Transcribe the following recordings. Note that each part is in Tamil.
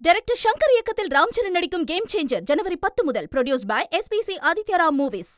டைரக்டர் ஷங்கர் இயக்கத்தில் ராம் சரண் நடிக்கும் கேம் சேஞ்சர் ஜனவரி 10 முதல். Produce by SPC Aditya Ram movies.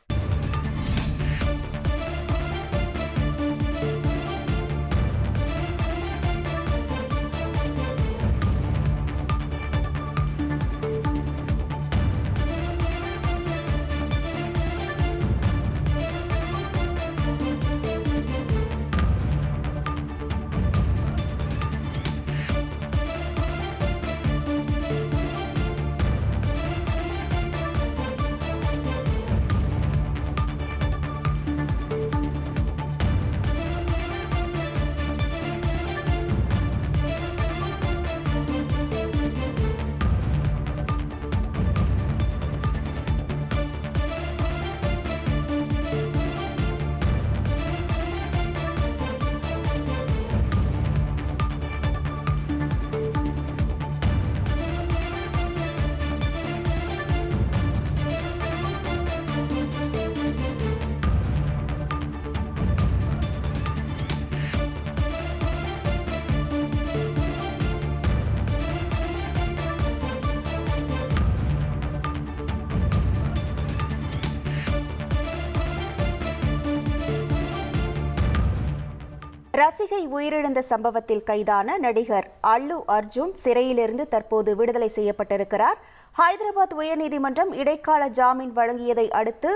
ரசிகை உயிரிழந்த சம்பவத்தில் கைதான நடிகர் அல்லு அர்ஜுன் சிறையிலிருந்து தற்போது விடுதலை செய்யப்பட்டிருக்கிறார். ஹைதராபாத் உயர்நீதிமன்றம் இடைக்கால ஜாமீன் வழங்கியதை அடுத்து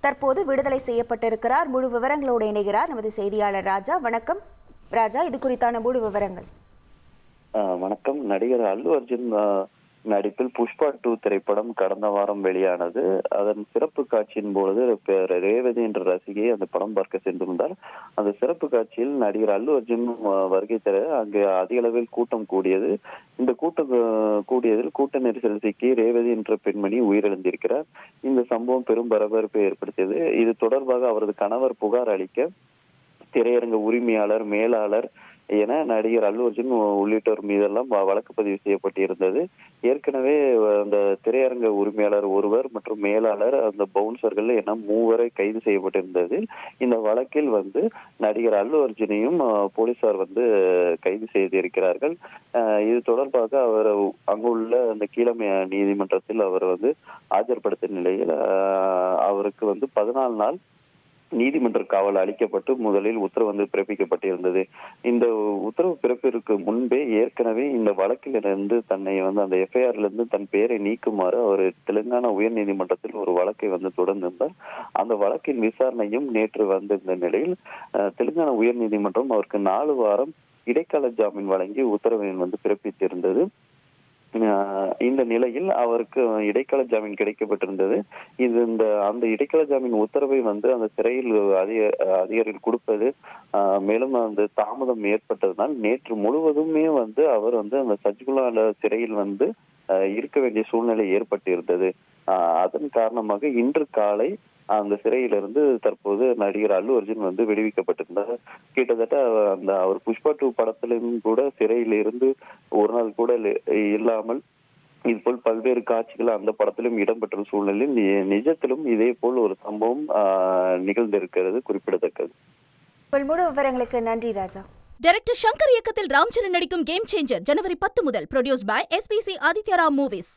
தற்போது விடுதலை செய்யப்பட்டிருக்கிறார். முழு விவரங்களோடு இணைகிறார் நமது செய்தியாளர் ராஜா. வணக்கம் ராஜா, இது குறித்தான முழு விவரங்கள். வணக்கம். நடிகர் அல்லு அர்ஜுன் நடிப்பில் புஷ்பா 2 திரைப்படம் கடந்த வாரம் வெளியானது. அதன் சிறப்பு காட்சியின் பொழுது ரேவதி என்ற ரசிகை அந்த படம் பார்க்க சென்றிருந்தார். அந்த சிறப்பு காட்சியில் நடிகர் அல்லு அர்ஜுன் வருகை தர அங்கு அதிக அளவில் கூட்டம் கூடியது. இந்த கூட்டத்தில் கூட்ட நெரிசல் சிக்கி ரேவதி என்ற பெண்மணி உயிரிழந்திருக்கிறார். இந்த சம்பவம் பெரும் பரபரப்பை ஏற்படுத்தியது. இது தொடர்பாக அவரது கணவர் புகார் அளிக்க திரையரங்க உரிமையாளர், மேலாளர் என நடிகர் அல்லு அர்ஜுன் உள்ளிட்டோர் மீதெல்லாம் வழக்கு பதிவு செய்யப்பட்டிருந்தது. ஏற்கனவே அந்த திரையரங்க உரிமையாளர் ஒருவர் மற்றும் மேலாளர், அந்த பவுன்சர்கள் என 3 வரை கைது செய்யப்பட்டிருந்தது. இந்த வழக்கில் நடிகர் அல்லு அர்ஜுனையும் போலீசார் கைது செய்திருக்கிறார்கள். இது தொடர்பாக அவர் அங்குள்ள அந்த கீழமை நீதிமன்றத்தில் அவர் ஆஜர்படுத்திய நிலையில் அவருக்கு 14 நாள் நீதிமன்ற காவல் அளிக்கப்பட்டு முதலில் உத்தரவு பிறப்பிக்கப்பட்டிருந்தது. இந்த உத்தரவு பிறப்பிற்கு முன்பே ஏற்கனவே இந்த வழக்கிலிருந்து தன்னை அந்த FIR தன் பெயரை நீக்குமாறு அவர் தெலுங்கானா உயர் நீதிமன்றத்தில் ஒரு வழக்கை தொடர்ந்திருந்தார். அந்த வழக்கின் விசாரணையும் நேற்று வந்திருந்த நிலையில் தெலுங்கானா உயர் நீதிமன்றம் அவருக்கு 4 வாரம் இடைக்கால ஜாமீன் வழங்கி உத்தரவை பிறப்பித்திருந்தது. இந்த நிலையில் அவருக்கு இடைக்கால ஜாமீன் கிடைக்கப்பட்டிருந்தது. அந்த இடைக்கால ஜாமீன் உத்தரவை அந்த சிறையில் அதிகாரிகள் கொடுப்பது மேலும் அந்த தாமதம் ஏற்பட்டதனால் நேற்று முழுவதுமே அவர் அந்த சஜ்குலா சிறையில் இருக்க வேண்டிய சூழ்நிலை ஏற்பட்டிருந்தது. அதன் காரணமாக இன்று காலை அந்த சிறையிலிருந்து தற்போது நடிகர் அல்லு அர்ஜுன் விடுவிக்கப்பட்டிருந்தார். கிட்டத்தட்ட அவர் புஷ்பா 2 படத்திலும் கூட சிறையில் இருந்து ஒரு நாள் கூட இல்லாமல் இதுபோல் பல்வேறு காட்சிகள் அந்த படத்திலும் இடம்பெற்ற சூழ்நிலையில் நிஜத்திலும் இதே போல் ஒரு சம்பவம் நிகழ்ந்திருக்கிறது குறிப்பிடத்தக்கது. முழு விவரங்களுக்கு நன்றி ராஜா. டைரக்டர் ஷங்கர் இயக்கத்தில் ராம் சரண் நடிக்கும் கேம் சேஞ்சர் ஜனவரி 10 முதல். Produce by SPC Aditya Ram movies.